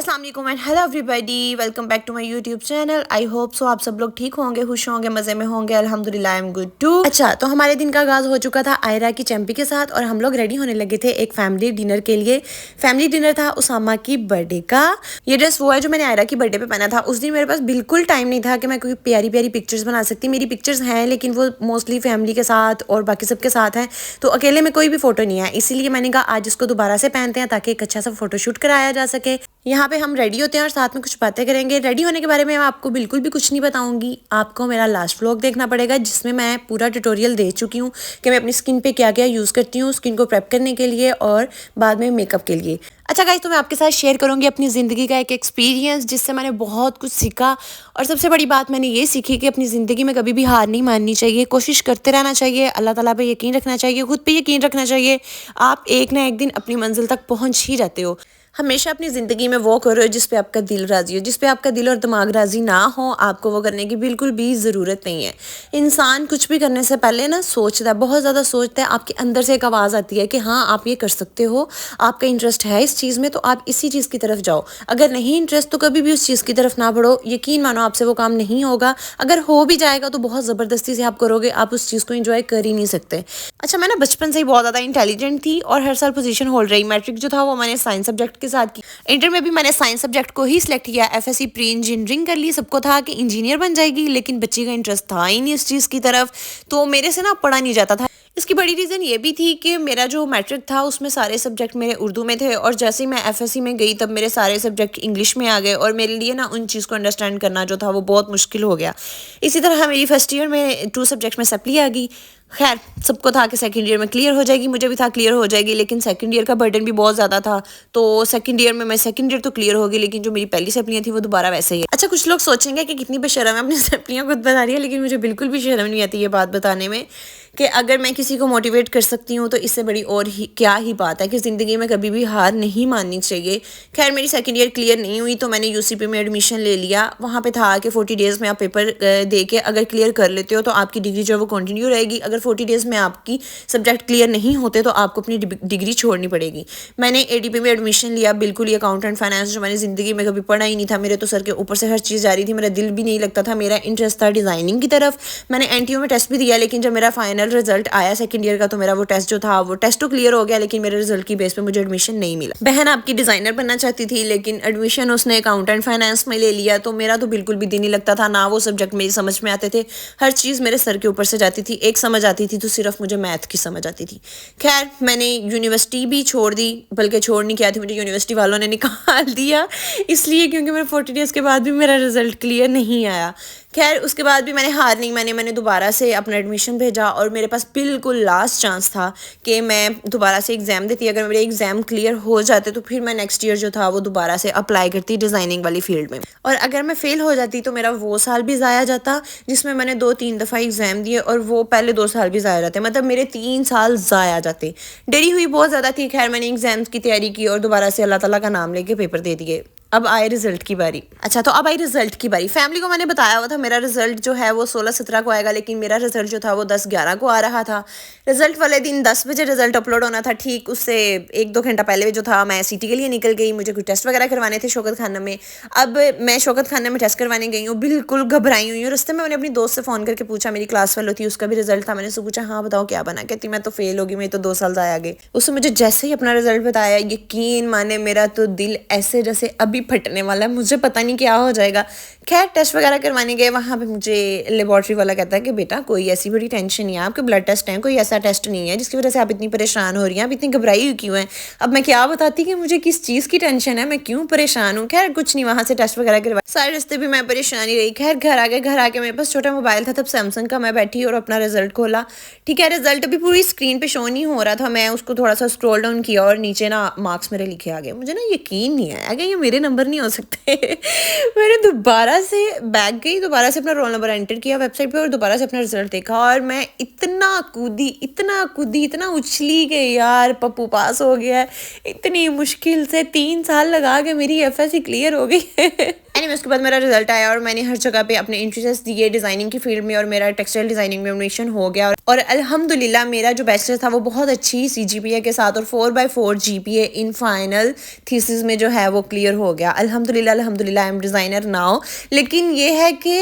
अस्सलाम वालेकुम and hello everybody, welcome back to my YouTube channel. I hope so आप सब लोग ठीक होंगे, खुश होंगे, मज़े में होंगे। अल्हम्दुलिल्लाह आई एम गुड टू। अच्छा, तो हमारे दिन का आगाज़ हो चुका था आयरा की चैंपी के साथ और हम लोग रेडी होने लगे थे एक फैमिली डिनर के लिए। फैमिली डिनर था उसामा की बर्थडे का। ये ड्रेस वो है जो मैंने आयरा की बर्थडे पे पहना था। उस दिन मेरे पास बिल्कुल टाइम नहीं था कि मैं कोई प्यारी प्यारी पिक्चर्स बना सकती। मेरी पिक्चर्स हैं लेकिन वो मोस्टली फैमिली के साथ और बाकी सबके साथ हैं, तो अकेले में कोई भी फ़ोटो नहीं है। इसीलिए मैंने कहा आज इसको दोबारा से पहनते हैं ताकि एक अच्छा सा फोटोशूट कराया जा सके। यहाँ पे हम रेडी होते हैं और साथ में कुछ बातें करेंगे। रेडी होने के बारे में मैं आपको बिल्कुल भी कुछ नहीं बताऊंगी, आपको मेरा लास्ट व्लॉग देखना पड़ेगा जिसमें मैं पूरा ट्यूटोरियल दे चुकी हूँ कि मैं अपनी स्किन पे क्या क्या यूज़ करती हूँ स्किन को प्रेप करने के लिए और बाद में मेकअप के लिए। अच्छा गाइस, तो मैं आपके साथ शेयर करूंगी अपनी ज़िंदगी का एक एक्सपीरियंस जिससे मैंने बहुत कुछ सीखा। और सबसे बड़ी बात मैंने ये सीखी कि अपनी ज़िंदगी में कभी भी हार नहीं माननी चाहिए, कोशिश करते रहना चाहिए, अल्लाह ताला पे यकीन रखना चाहिए, खुद पे यकीन रखना चाहिए। आप एक ना एक दिन अपनी मंजिल तक पहुँच ही जाते हो। हमेशा अपनी ज़िंदगी में वो करो जिस पे आपका दिल राज़ी हो, जिस पे आपका दिल और दिमाग राज़ी ना हो आपको वो करने की बिल्कुल भी ज़रूरत नहीं है। इंसान कुछ भी करने से पहले ना सोचता है, बहुत ज़्यादा सोचता है। आपके अंदर से एक आवाज़ आती है कि हाँ आप ये कर सकते हो, आपका इंटरेस्ट है इस चीज़ में तो आप इसी चीज़ की तरफ जाओ। अगर नहीं इंटरेस्ट तो कभी भी उस चीज़ की तरफ ना बढ़ो। यकीन मानो आपसे वो काम नहीं होगा। अगर हो भी जाएगा तो बहुत ज़बरदस्ती से आप करोगे, आप उस चीज़ को इंजॉय कर ही नहीं सकते। अच्छा, मैं ना बचपन से ही बहुत ज़्यादा इंटेलिजेंट थी और हर साल पोजीशन होल्ड रही। मैट्रिक जो था वो मैंने साइंस सब्जेक्ट के साथ की। इंटर में भी मैंने साइंस सब्जेक्ट को ही सिलेक्ट किया। एफएससी प्री इंजीनियरिंग कर ली। सबको था कि इंजीनियर बन जाएगी लेकिन बच्ची का इंटरेस्ट था ही नहीं इस चीज़ की तरफ, तो मेरे से ना पढ़ा नहीं जाता था। इसकी बड़ी रीज़न ये भी थी कि मेरा जो मैट्रिक था उसमें सारे सब्जेक्ट मेरे उर्दू में थे और जैसे ही मैं एफएससी में गई तब मेरे सारे सब्जेक्ट इंग्लिश में आ गए और मेरे लिए ना उन चीज़ को अंडरस्टैंड करना जो था वो बहुत मुश्किल हो गया। इसी तरह मेरी फर्स्ट ईयर में 2 सब्जेक्ट में सप्ली आ गई। खैर, सबको था कि सेकंड ईयर में क्लियर हो जाएगी, मुझे भी था क्लियर हो जाएगी, लेकिन सेकंड ईयर का बर्डन भी बहुत ज़्यादा था। तो सेकंड ईयर में मैं सेकंड ईयर तो क्लियर होगी लेकिन जो मेरी पहली सप्लियाँ थी वो दोबारा वैसे ही है। अच्छा, कुछ लोग सोचेंगे कि कितनी बेशर्म है अपनी सप्लियाँ खुद बता रही है, लेकिन मुझे बिल्कुल भी शर्म नहीं आती ये बात बताने में कि अगर मैं किसी को मोटिवेट कर सकती हूँ तो इससे बड़ी और ही क्या ही बात है कि ज़िंदगी में कभी भी हार नहीं माननी चाहिए। खैर, मेरी सेकंड ईयर क्लियर नहीं हुई तो मैंने यूसीपी में एडमिशन ले लिया। वहाँ पे था कि 40 डेज़ में आप पेपर दे के अगर क्लियर कर लेते हो तो आपकी डिग्री जो है वो कंटिन्यू रहेगी। अगर 40 डेज़ में आपकी सब्जेक्ट क्लियर नहीं होते तो आपको अपनी डिग्री छोड़नी पड़ेगी। मैंने एडीपी में एडमिशन लिया। बिल्कुल ये अकाउंट एंड फाइनेंस जो मैंने ज़िंदगी में कभी पढ़ा ही नहीं था, मेरे तो सर के ऊपर से हर चीज़ जा रही थी, मेरा दिल भी नहीं लगता था। मेरा इंटरेस्ट था डिज़ाइनिंग की तरफ। मैंने एनटीयू में टेस्ट भी दिया लेकिन जब मेरा फाइनल रिजल्ट आया सेकंड ईयर का तो मेरा वो टेस्ट जो था वो टेस्ट तो क्लियर हो गया लेकिन मेरे रिजल्ट की बेस पे मुझे एडमिशन नहीं मिला। बहन आपकी डिज़ाइनर बनना चाहती थी लेकिन एडमिशन उसने अकाउंट एंड फाइनेंस में ले लिया, तो मेरा तो बिल्कुल भी दिल नहीं लगता था, ना वो सब्जेक्ट मेरी समझ में आते थे। हर चीज़ मेरे सर के ऊपर से जाती थी। एक समझ आती थी तो सिर्फ मुझे मैथ की समझ आती थी। खैर, मैंने यूनिवर्सिटी भी छोड़ दी, बल्कि छोड़नी क्या थी, मुझे यूनिवर्सिटी वालों ने निकाल दिया इसलिए क्योंकि मेरे 40 डेज़ के बाद भी मेरा रिजल्ट क्लियर नहीं आया। खैर, उसके बाद भी मैंने हार नहीं मानी। मैंने दोबारा से अपना एडमिशन भेजा और मेरे पास बिल्कुल लास्ट चांस था कि मैं दोबारा से एग्ज़ाम देती। अगर मेरे एग्ज़ाम क्लियर हो जाते तो फिर मैं नेक्स्ट ईयर जो था वो दोबारा से अप्लाई करती डिज़ाइनिंग वाली फील्ड में, और अगर मैं फ़ेल हो जाती तो मेरा वो साल भी ज़ाया जाता जिसमें मैंने 2-3 दफ़ा एग्ज़ाम दिए और वो पहले 2 साल भी ज़ाया जाते, मतलब मेरे 3 साल ज़ाया जाते। देरी हुई बहुत ज़्यादा थी। खैर, मैंने एग्ज़ाम्स की तैयारी की और दोबारा से अल्लाह ताला का नाम लेके पेपर दे दिए। अब आए रिजल्ट की बारी। अच्छा, तो अब आई रिजल्ट की बारी। फैमिली को मैंने बताया हुआ था मेरा रिजल्ट जो है वो 16-17 को आएगा, लेकिन मेरा रिजल्ट जो था वो 10-11 को आ रहा था। रिजल्ट वाले दिन 10 बजे रिजल्ट अपलोड होना था। ठीक उससे 1-2 घंटा पहले जो था मैं सिटी के लिए निकल गई। मुझे कुछ टेस्ट वगैरह करवाने थे शौकत खाना में। अब मैं शौकत खाना में टेस्ट करवाने गई हूँ, बिल्कुल घबराई हुई हूँ। रास्ते में मैंने अपनी दोस्त से फ़ोन करके पूछा, मेरी क्लास फेलो थी, उसका भी रिजल्ट था। मैंने उससे पूछा हाँ बताओ क्या बना, कहती मैं तो फेल होगी, मेरे तो 2 साल ज़ाया गए। उसने मुझे जैसे ही अपना रिजल्ट बताया, यकीन माने मेरा तो दिल ऐसे जैसे अभी फटने वाला है, मुझे पता नहीं क्या हो जाएगा। खैर, टेस्ट वगैरह करवाने गए। वहाँ पे मुझे लेबॉर्ट्री वाला कहता है कि बेटा कोई ऐसी बड़ी टेंशन नहीं है, आपके ब्लड टेस्ट हैं, कोई ऐसा टेस्ट नहीं है जिसकी वजह से आप इतनी परेशान हो रही हैं, आप इतनी घबराई हुई क्यों हैं। अब मैं क्या बताती कि मुझे किस चीज़ की टेंशन है, मैं क्यों परेशान हूँ। खैर कुछ नहीं, वहाँ से टेस्ट वगैरह करवाए, सारे रास्ते भी मैं परेशानी रही। खैर घर आ गए। घर आके मेरे पास छोटा मोबाइल था तब, सैमसंग का। मैं बैठी और अपना रिजल्ट खोला। ठीक है, रिजल्ट अभी पूरी स्क्रीन पे शो नहीं हो रहा था। मैं उसको थोड़ा सा स्क्रॉल डाउन किया और नीचे ना मार्क्स मेरे लिखे आ गए। मुझे ना यकीन नहीं आया कि ये मेरे नंबर नहीं हो सकते मैंने दोबारा से बैक गई, दोबारा से अपना रोल नंबर एंटर किया वेबसाइट पे और दोबारा से अपना रिजल्ट देखा और मैं इतना कूदी, इतना उछली कि यार पप्पू पास हो गया है। इतनी मुश्किल से 3 साल लगा के मेरी एफएससी क्लियर हो गई एनीवे उसके बाद मेरा रिजल्ट आया और मैंने हर जगह पे अपने इंटरेस्ट दिए डिज़ाइनिंग की फील्ड में और मेरा टेक्सटाइल डिज़ाइनिंग में एडमिशन हो गया और अल्हम्दुलिल्लाह मेरा जो बैचलर था वो बहुत अच्छी CGPA के साथ और 4/4 GPA इन फाइनल थीसिस में जो है वो क्लियर हो गया। अल्हम्दुलिल्लाह अल्हम्दुलिल्लाह आई एम डिज़ाइनर नाउ। लेकिन ये है कि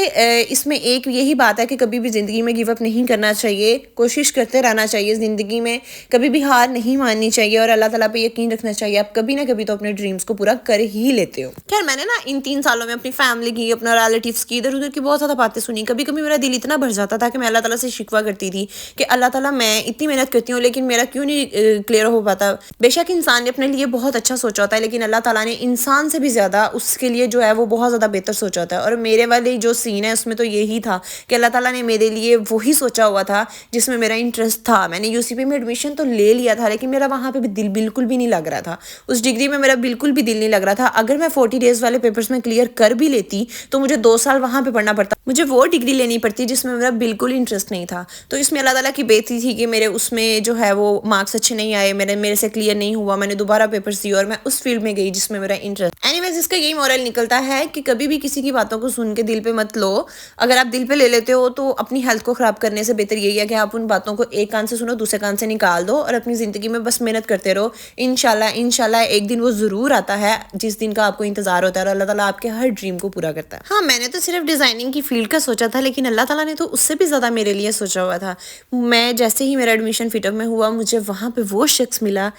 इसमें एक यही बात है कि कभी भी ज़िंदगी में गिव अप नहीं करना चाहिए, कोशिश करते रहना चाहिए ज़िंदगी में, कभी भी हार नहीं माननी चाहिए और अल्लाह ताला पे यकीन रखना चाहिए। आप कभी ना कभी तो अपने ड्रीम्स को पूरा कर ही लेते हो। खैर मैंने ना इन 3 सालों में अपनी फैमिली की, अपना रिलेटिव्स की, इधर उधर की बहुत ज़्यादा बातें सुनी। कभी कभी मेरा दिल इतना भर जाता था कि मैं अल्लाह ताला से शिकवा करती थी कि अल्लाह ताला मैं इतनी मेहनत करती हूँ लेकिन मेरा क्यों नहीं क्लियर हो पाता। बेशक इंसान ने अपने लिए बहुत अच्छा सोचा होता है लेकिन अल्लाह ताला ने इंसान से भी ज़्यादा उसके लिए जो है वो बहुत ज़्यादा बेहतर सोचा होता है। और मेरे वाले जो सीन है उसमें तो यही था कि अल्लाह ताला ने मेरे लिए वही सोचा हुआ था जिसमें मेरा इंटरेस्ट था। मैंने UCP में एडमिशन तो ले लिया था लेकिन मेरा वहाँ पे भी दिल बिल्कुल भी नहीं लग रहा था, उस डिग्री में मेरा बिल्कुल भी दिल नहीं लग रहा था। अगर मैं 40 डेज वाले पेपर्स में क्लियर कर भी लेती तो मुझे 2 साल वहाँ पे पढ़ना पड़ता, मुझे वो डिग्री लेनी पड़ती जिसमें मेरा बिल्कुल इंटरेस्ट नहीं था। तो इसमें अल्लाह ताला की बेइज्जती थी कि मेरे उसमें जो है वो मार्क्स अच्छे नहीं आए, मेरे से क्लियर नहीं हुआ, मैंने दोबारा पेपर्स दिए और मैं उस फील्ड में गई जिसमें मेरा इंटरेस्ट। एनीवेज इसका यही मॉरल निकलता है कि कभी भी किसी की बातों को सुन के दिल पे मत लो। अगर आप दिल पे ले लेते हो तो अपनी हेल्थ को ख़राब करने से बेहतर यही है कि आप उन बातों को एक कान से सुनो दूसरे कान से निकाल दो और अपनी ज़िंदगी में बस मेहनत करते रहो। इंशाल्लाह एक दिन वो ज़रूर आता है जिस दिन का आपको इंतज़ार होता है और अल्लाह ताला आपके हर ड्रीम को पूरा करता है। हाँ मैंने तो सिर्फ डिज़ाइनिंग की फील्ड का सोचा था लेकिन अल्लाह ताला ने तो उससे भी ज़्यादा मेरे लिए सोचा हुआ था। मैं जैसे ही मेरा एडमिशन फिटअप में हुआ मुझे वहाँ पे वो शख्स मिला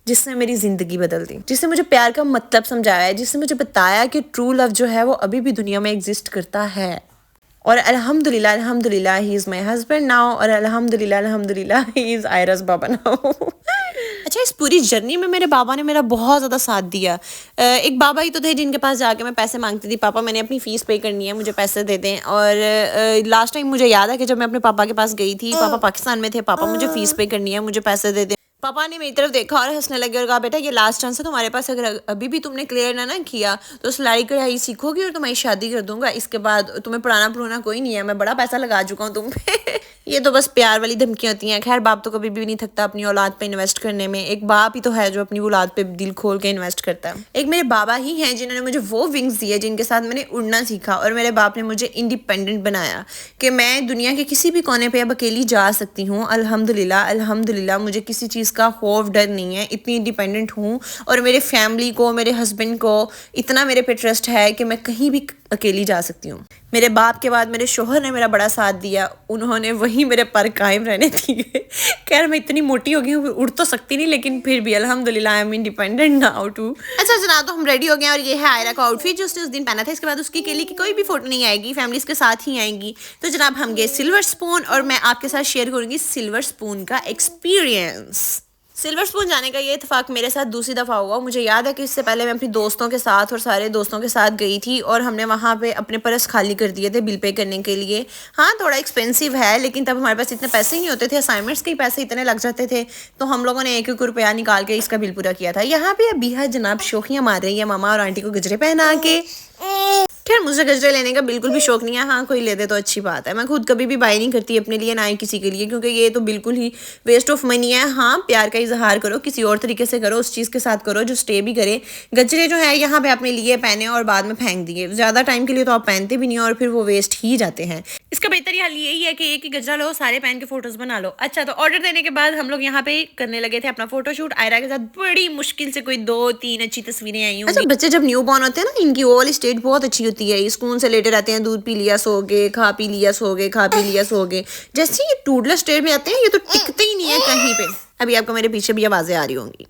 जिसने मेरी ज़िंदगी बदल दी, जिसने मुझे प्यार का मतलब समझाया है, जिसने मुझे बताया कि ट्रू लव जो है वो अभी भी दुनिया में एग्जिस्ट करता है। और अल्हम्दुलिल्लाह he is my husband now और अल्हम्दुलिल्लाह ही इज़ आयरा's बाबा नाउ। अच्छा इस पूरी जर्नी में मेरे बाबा ने मेरा बहुत ज़्यादा साथ दिया। एक बाबा ही तो थे जिनके पास जाके मैं पैसे मांगती थी, पापा मैंने अपनी फ़ीस पे करनी है, मुझे पैसे दे दें। और लास्ट टाइम मुझे याद है कि जब मैं अपने पापा के पास गई थी, पापा पाकिस्तान में थे, पापा मुझे फ़ीस पे करनी है, मुझे पैसे दे दें। पापा ने मेरी तरफ देखा और हंसने लगे और कहा बेटा ये लास्ट चांस है तुम्हारे पास, अगर अभी भी तुमने क्लियर ना किया तो सिलाई कढ़ाई सीखोगी और तुम्हारी शादी कर दूंगा, इसके बाद तुम्हें पढ़ाना पढ़ाना कोई नहीं है, मैं बड़ा पैसा लगा चुका हूँ तुम पे। ये तो बस प्यार वाली धमकियाँ होती हैं। खैर बाप तो कभी भी नहीं थकता अपनी औलाद पे इन्वेस्ट करने में, एक बाप ही तो है जो अपनी औलाद पे दिल खोल के इन्वेस्ट करता है। एक मेरे बाबा ही हैं जिन्होंने मुझे वो विंग्स दिए जिनके साथ मैंने उड़ना सीखा और मेरे बाप ने मुझे इंडिपेंडेंट बनाया कि मैं दुनिया के किसी भी कोने पे अब अकेली जा सकती हूँ। अल्हम्दुलिल्लाह मुझे किसी चीज़ का खौफ डर नहीं है, इतनी इंडिपेंडेंट हूँ और मेरे फैमिली को, मेरे हस्बैंड को इतना मेरे पे ट्रस्ट है कि मैं कहीं भी अकेली जा सकती हूँ। मेरे बाप के बाद मेरे शोहर ने मेरा बड़ा साथ दिया, उन्होंने वही मेरे पर कायम रहने दिए। खैर मैं इतनी मोटी हो गई हूँ, उड़ तो सकती नहीं लेकिन फिर भी अल्हम्दुलिल्लाह I am independent now too. अच्छा जनाब तो हम रेडी हो गए और ये है आयरा का आउटफिट जो उसने उस दिन पहना था। इसके बाद उसकी केली की कोई भी फोटो नहीं आएगी, फैमिली के साथ ही आएंगी। तो जनाब हम गए सिल्वर स्पून और मैं आपके साथ शेयर करूँगी सिल्वर स्पून का एक्सपीरियंस। सिल्वर स्पून जाने का ये इत्तेफाक मेरे साथ दूसरी दफ़ा हुआ। मुझे याद है कि इससे पहले मैं अपनी दोस्तों के साथ और सारे दोस्तों के साथ गई थी और हमने वहाँ पे अपने पर्स खाली कर दिए थे बिल पे करने के लिए। हाँ थोड़ा एक्सपेंसिव है लेकिन तब हमारे पास इतने पैसे ही नहीं होते थे, असाइनमेंट्स के पैसे इतने लग जाते थे, तो हम लोगों ने 1-1 रुपया निकाल के इसका बिल पूरा किया था। यहाँ पे अबीहा जनाब शोखियाँ मार रही है मामा और आंटी को गजरे पहना के। खैर मुझे गजरे लेने का बिल्कुल भी शौक नहीं है, हाँ कोई ले दे तो अच्छी बात है। मैं खुद कभी भी बाय नहीं करती अपने लिए ना ही किसी के लिए, क्योंकि ये तो बिल्कुल ही वेस्ट ऑफ मनी है। हाँ प्यार का इजहार करो, किसी और तरीके से करो, उस चीज़ के साथ करो जो स्टे भी करे। गजरे जो है यहाँ पे आपने लिए पहने और बाद में फेंक दिए, ज़्यादा टाइम के लिए तो आप पहनते भी नहीं और फिर वो वेस्ट ही जाते हैं। इसका बेहतर हाल यही है कि एक ही गजरा लो, सारे पहन के फोटोज बना लो। अच्छा तो ऑर्डर देने के बाद हम लोग यहाँ पे करने लगे थे अपना फोटोशूट। आयरा के साथ बड़ी मुश्किल से कोई 2-3 अच्छी तस्वीरें आई होंगी। अच्छा बच्चे जब न्यू बॉर्न होते हैं ना, इनकी ओवल स्टेट बहुत अच्छी होती है, स्कूल से लेटे रहते हैं, दूध पी लिया सो गए, खा पी लिया सो गए, खा पी लिया सो गए। जैसे ये टूडलर स्टेट में आते हैं ये तो टिकते ही नहीं है कहीं पे। अभी आपको मेरे पीछे भी आवाजें आ रही होंगी।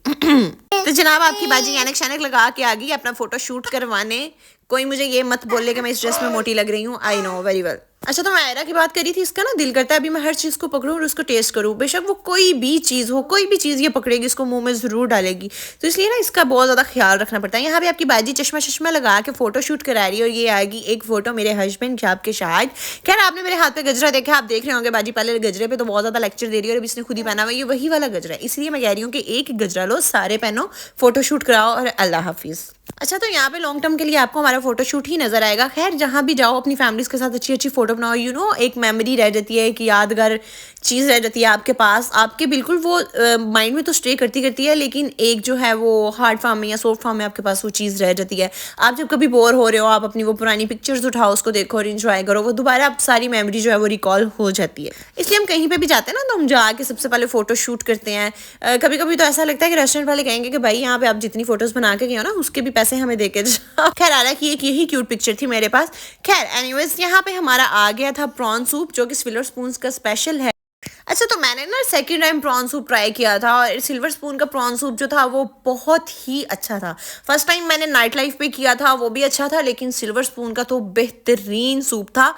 तो जनाब आपकी बाजी ऐनक शैनक लगा के आ गई अपना फोटो शूट करवाने। कोई मुझे ये मत बोले कि मैं इस ड्रेस में मोटी लग रही हूँ, आई नो वेरी वेल। अच्छा तो मैं आयरा की बात करी थी, इसका ना दिल करता है अभी मैं हर चीज़ को पकड़ूँ और उसको टेस्ट करूँ। बेशक वो कोई भी चीज़ हो, कोई भी चीज़ ये पकड़ेगी इसको मुंह में ज़रूर डालेगी, तो इसलिए ना इसका बहुत ज़्यादा ख्याल रखना पड़ता है। यहाँ पे आपकी बाजी चश्मा लगा के फोटो शूट करा रही है और ये आएगी एक फोटो मेरे हस्बैंड शाब के शायद। खैर आपने मेरे हाथ पे गजरा देखा, आप देख रहे होंगे बाजी पहले गजरे पे तो बहुत ज़्यादा लेक्चर दे रही है और अब इसने खुद ही पहना हुआ ये वही वाला गजरा है, इसलिए मैं कह रही हूँ कि एक गजरा लो, सारे पहनो, फोटो शूट कराओ और अल्लाह हाफिज़। अच्छा, तो यहाँ पे लॉन्ग टर्म के लिए आपको हमारा फोटोशूट ही नज़र आएगा। ख़ैर जहाँ भी जाओ अपनी फैमिलीज़ के साथ अच्छी-अच्छी फ़ोटो बनाओ, एक मेमोरी रह जाती है, एक यादगार चीज़ रह जाती है आपके पास। आपके बिल्कुल वो माइंड में तो स्टे करती है, लेकिन एक जो है वो हार्ड फॉर्म में या सॉफ्ट फॉर्म में आपके पास वो चीज़ रह जाती है। आप जब कभी बोर हो रहे हो, आप अपनी वो पुरानी पिक्चर्स उठाओ, उसको देखो और एन्जॉय करो, वो दोबारा आप सारी मेमोरी जो है वो रिकॉल हो जाती है। इसलिए हम कहीं पे भी जाते हैं ना, तो हम जाके सबसे पहले फ़ोटोशूट करते हैं। कभी-कभी तो ऐसा लगता है कि रेस्टोरेंट वाले कहेंगे कि भाई यहाँ पे आप जितनी फ़ोटोज़ बना के गए हो ना, उसके भी पैसे हमें दे के जाओ। खैर हालाँकि एक यही क्यूट पिक्चर थी मेरे पास। खैर एनीवेज़ यहाँ पे हमारा आ गया था प्रॉन सूप, जो कि सिल्वर स्पून्स का स्पेशल है। अच्छा, तो मैंने ना second time prawn soup try किया था और सिल्वर स्पून का प्रॉन सूप जो था वो बहुत ही अच्छा था। फर्स्ट टाइम मैंने नाइट लाइफ पे किया था, वो भी अच्छा था, लेकिन सिल्वर स्पून का तो बेहतरीन सूप था।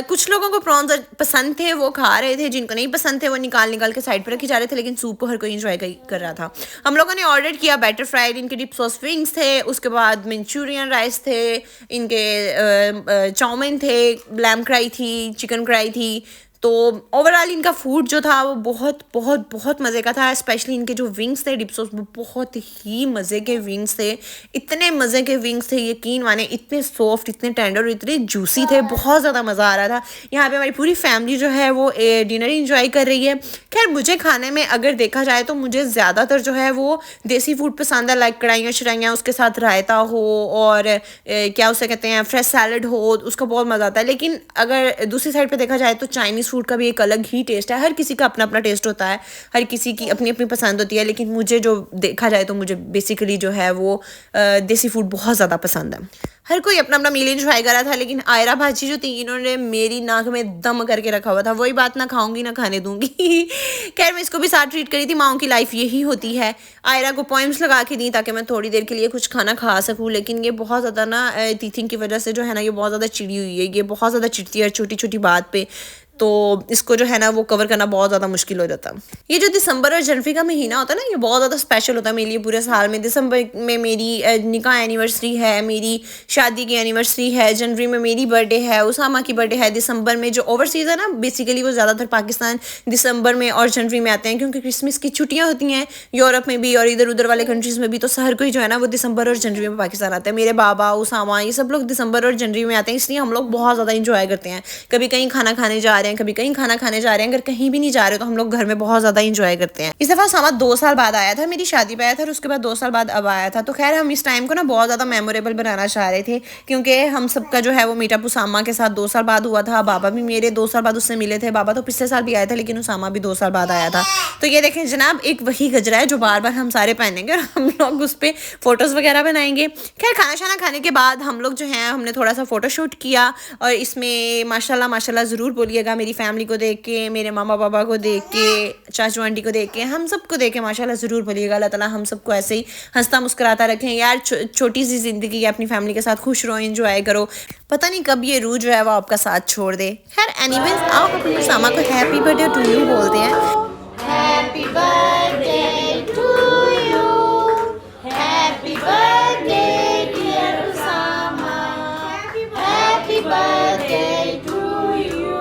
कुछ लोगों को प्रॉन्स पसंद थे, वो खा रहे थे, जिनको नहीं पसंद थे वो निकाल निकाल के साइड पर रखे जा रहे थे, लेकिन सूप को हर कोई इंजॉय कर रहा था। हम लोगों ने ऑर्डर किया बैटर फ्राइड, इनके डिप सॉस विंग्स थे, उसके बाद मंचूरियन राइस थे, इनके चाउमीन थे, लैम कढ़ाई थी, चिकन कढ़ाई थी। तो ओवरऑल इनका फूड जो था वो बहुत बहुत बहुत मज़े का था। स्पेशली इनके जो विंग्स थे डिप्सोस, वो बहुत ही मज़े के विंग्स थे। इतने मज़े के विंग्स थे, यकीन माने, इतने सॉफ्ट, इतने टेंडर और इतने जूसी थे, बहुत ज़्यादा मज़ा आ रहा था। यहाँ पे हमारी पूरी फैमिली जो है वो डिनर इंजॉय कर रही है। खैर मुझे खाने में अगर देखा जाए तो मुझे ज़्यादातर जो है वो देसी फूड पसंद है, लाइक कढ़ाइयाँ शढ़ाइयाँ, उसके साथ रायता हो और क्या उसे कहते हैं फ्रेश सैलड हो, उसका बहुत मज़ा आता है। लेकिन अगर दूसरी साइड पे देखा जाए तो चाइनीज़ फूड का भी एक अलग ही टेस्ट है। हर किसी का अपना अपना टेस्ट होता है, हर किसी की अपनी अपनी पसंद होती है, लेकिन मुझे जो देखा जाए तो मुझे बेसिकली जो है वो देसी फूड बहुत ज़्यादा पसंद है। हर कोई अपना अपना मील इंजॉय कर रहा था, लेकिन आयरा भाजी जो थी, इन्होंने मेरी नाक में दम करके रखा हुआ था। वही बात, ना खाऊंगी ना खाने दूंगी। खैर मैं इसको भी साथ ट्रीट करी थी, माओ की लाइफ यही होती है। आयरा को पॉइंट्स लगा के दी ताकि मैं थोड़ी देर के लिए कुछ खाना खा सकूं, लेकिन ये बहुत ज़्यादा ना टीथिंग की वजह से जो है ना, ये बहुत ज़्यादा चिड़ी हुई है। ये बहुत ज़्यादा चिड़ती है छोटी छोटी बात पे, तो इसको जो है ना वो कवर करना बहुत ज़्यादा मुश्किल हो जाता है। ये जो दिसंबर और जनवरी का महीना होता है ना, ये बहुत ज़्यादा स्पेशल होता है मेरे लिए पूरे साल में। दिसंबर में मेरी निकाह एनिवर्सरी है, मेरी शादी की एनिवर्सरी है, जनवरी में मेरी बर्थडे है, उसामा की बर्थडे है। दिसंबर में जो ओवरसीज़ है ना, बेसिकली वो ज़्यादातर पाकिस्तान दिसंबर में और जनवरी में आते हैं, क्योंकि क्रिसमस की छुट्टियाँ होती हैं यूरोप में भी और इधर उधर वाले कंट्रीज़ में भी। तो हर कोई जो है ना वो दिसंबर और जनवरी में पाकिस्तान आता है। मेरे बाबा, उसामा, ये सब लोग दिसंबर और जनवरी में आते हैं, इसलिए हम लोग बहुत ज़्यादा इंजॉय करते हैं। कभी कहीं खाना खाने जा रहे हैं, कभी कहीं खाना खाने जा रहे हैं, अगर कहीं भी नहीं जा रहे तो हम लोग घर में बहुत ज़्यादा इंजॉय करते हैं। इस दफ़ा उसामा 2 साल बाद आया था, मेरी शादी पे आया था और उसके बाद 2 साल बाद अब आया था। तो खैर हम इस टाइम को ना बहुत ज़्यादा मेमोरेबल बनाना चाह रहे थे, क्योंकि हम सबका जो है वो मीटअप उसामा के साथ 2 साल बाद हुआ था। बाबा भी मेरे 2 साल बाद उससे मिले थे। बाबा तो पिछले साल भी आया था, लेकिन उसामा भी 2 साल बाद आया था। तो ये देखें जनाब, एक वही गजरा है जो बार बार हम सारे पहनेंगे और हम लोग उस पर फोटोज़ वगैरह बनाएंगे। खैर खाना शाना खाने के बाद हम लोग जो है हमने थोड़ा सा फ़ोटोशूट किया, और इसमें माशाल्लाह माशाल्लाह ज़रूर बोलिएगा, मेरी फैमिली को देख के, मेरे मामा पापा को देख के, चाचू आंटी को देख के, हम सबको देख के माशाल्लाह ज़रूर बोलिएगा। अल्लाह ताला हम सबको ऐसे ही हंसता मुस्कुराता रखें। यार छोटी सी ज़िंदगी है, अपनी फैमिली के साथ खुश रहो, एंजॉय करो, पता नहीं कब ये रूह जो है वो आपका साथ छोड़ दे। खैर एनीवेज, आओ अपनी उसामा को हैप्पी बर्थडे टू यू बोलते हैं। Happy birthday to you. Happy birthday, dear Usama. Happy birthday to you.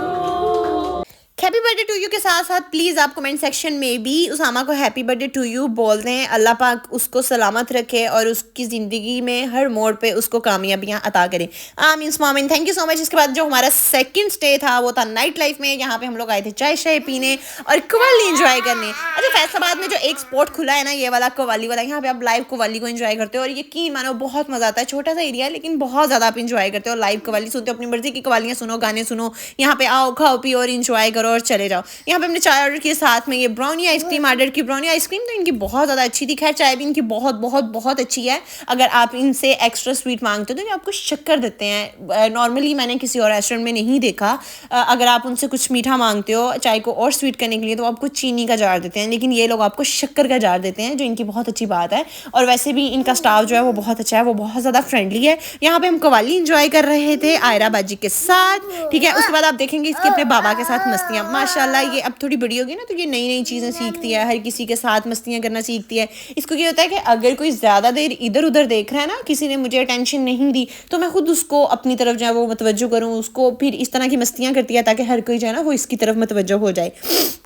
Happy birthday to you के साथ साथ प्लीज़ आप कमेंट सेक्शन में भी उसामा को हैप्पी बर्थडे टू यू बोल दें। अल्लाह पाक उसको सलामत रखे और उसकी ज़िंदगी में हर मोड़ पे उसको कामयाबियाँ अता करें। आमीन सुमामीन। Thank you so much. इसके बाद जो हमारा सेकंड स्टे था वो था नाइट लाइफ में। यहाँ पे हम लोग आए थे चाय शाय पीने और कव्वाली इंजॉय करने। अच्छा, फैसलाबाद में जो एक स्पॉट खुला है ना, ये वाला कव्वाली वाला, यहाँ पे आप लाइव कव्वाली को इंजॉय करते हो और यकीन मानो बहुत मज़ा आता है। छोटा सा एरिया है लेकिन बहुत ज़्यादा आप इंजॉय करते हो, लाइव कव्वाली सुनते हो, अपनी मर्जी की कव्वालियाँ सुनो, गाने सुनो। यहाँ पे आओ, खाओ पियो और इंजॉय करो और चले जाओ। यहाँ पे हमने चाय ऑर्डर की, साथ में ये ब्राउनी आइसक्रीम ऑर्डर की। ब्राउनी आइसक्रीम तो इनकी बहुत ज़्यादा अच्छी थी। खैर चाय भी इनकी बहुत बहुत बहुत अच्छी है। अगर आप इनसे एक्स्ट्रा स्वीट मांगते हो तो ये आपको शक्कर देते हैं। नॉर्मली मैंने किसी और रेस्टोरेंट में नहीं देखा। अगर आप उनसे कुछ मीठा मांगते हो चाय को और स्वीट करने के लिए तो आपको चीनी का जार देते हैं, लेकिन ये लोग आपको शक्कर का जार देते हैं, जो इनकी बहुत अच्छी बात है। और वैसे भी इनका स्टाफ जो है वो बहुत अच्छा है, वो बहुत ज़्यादा फ्रेंडली है। यहाँ पे हम कव्वाली इंजॉय कर रहे थे आयरा बाजी के साथ, ठीक है। उसके बाद आप देखेंगे इसके अपने बाबा के साथ मस्तियाँ। माशाल्लाह ये अब थोड़ी बड़ी होगी ना तो ये नई नई चीज़ें सीखती है, हर किसी के साथ मस्तियाँ करना सीखती है। इसको ये होता है कि अगर कोई ज़्यादा देर इधर उधर देख रहा है ना, किसी ने मुझे अटेंशन नहीं दी, तो मैं खुद उसको अपनी तरफ जो है वो मतवज्जो करूँ, उसको फिर इस तरह की मस्तियाँ करती है ताकि हर कोई जो है ना वो इसकी तरफ मतवज्जो हो जाए।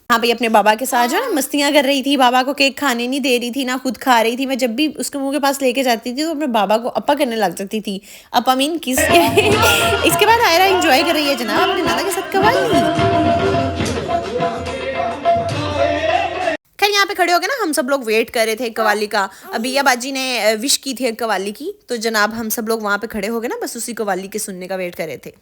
हाँ भाई अपने बाबा के साथ जो ना मस्तियाँ कर रही थी, बाबा को केक खाने नहीं दे रही थी, ना खुद खा रही थी। मैं जब भी उसके मुंह के पास लेके जाती थी तो अपने बाबा को अपा करने लग जाती थी। अपा मीन किस इसके बाद आयरा एंजॉय कर रही है जनाब अपने नाना के साथ कव्वाली। खैर यहाँ पे खड़े हो गए ना, हम सब लोग वेट कर रहे थे कव्वाली का। अबिया बाजी ने विश की थी कव्वाली की, तो जनाब हम सब लोग वहाँ पे खड़े हो गए ना, बस उसी कव्वाली के सुनने का वेट कर रहे थे।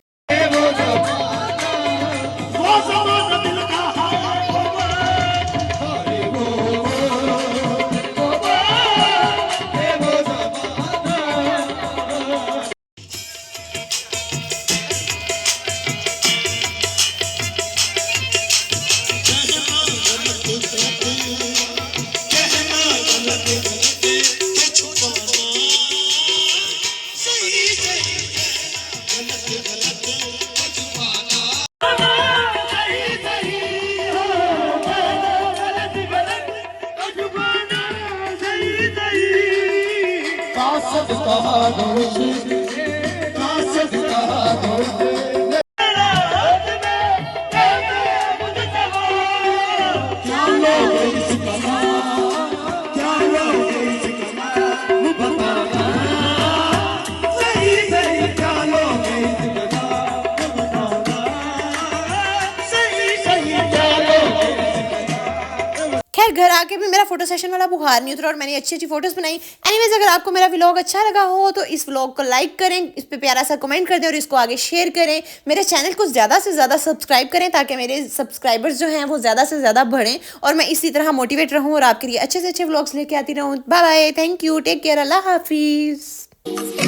खैर घर आके भी मेरा फोटो सेशन वाला बुखार नहीं उतरा और मैंने अच्छी अच्छी फोटोज बनाई। एनीवेज अगर आपको मेरा व्लॉग अच्छा लगा हो तो इस व्लॉग को लाइक करें, इस पे प्यारा सा कमेंट कर दें और इसको आगे शेयर करें। मेरे चैनल को ज़्यादा से ज़्यादा सब्सक्राइब करें ताकि मेरे सब्सक्राइबर्स जो हैं वो ज़्यादा से ज़्यादा बढ़ें और मैं इसी तरह मोटिवेट रहूँ और आपके लिए अच्छे से अच्छे व्लॉग्स लेके आती रहूँ। Bye bye, thank you, take care, अल्लाह हाफिज़।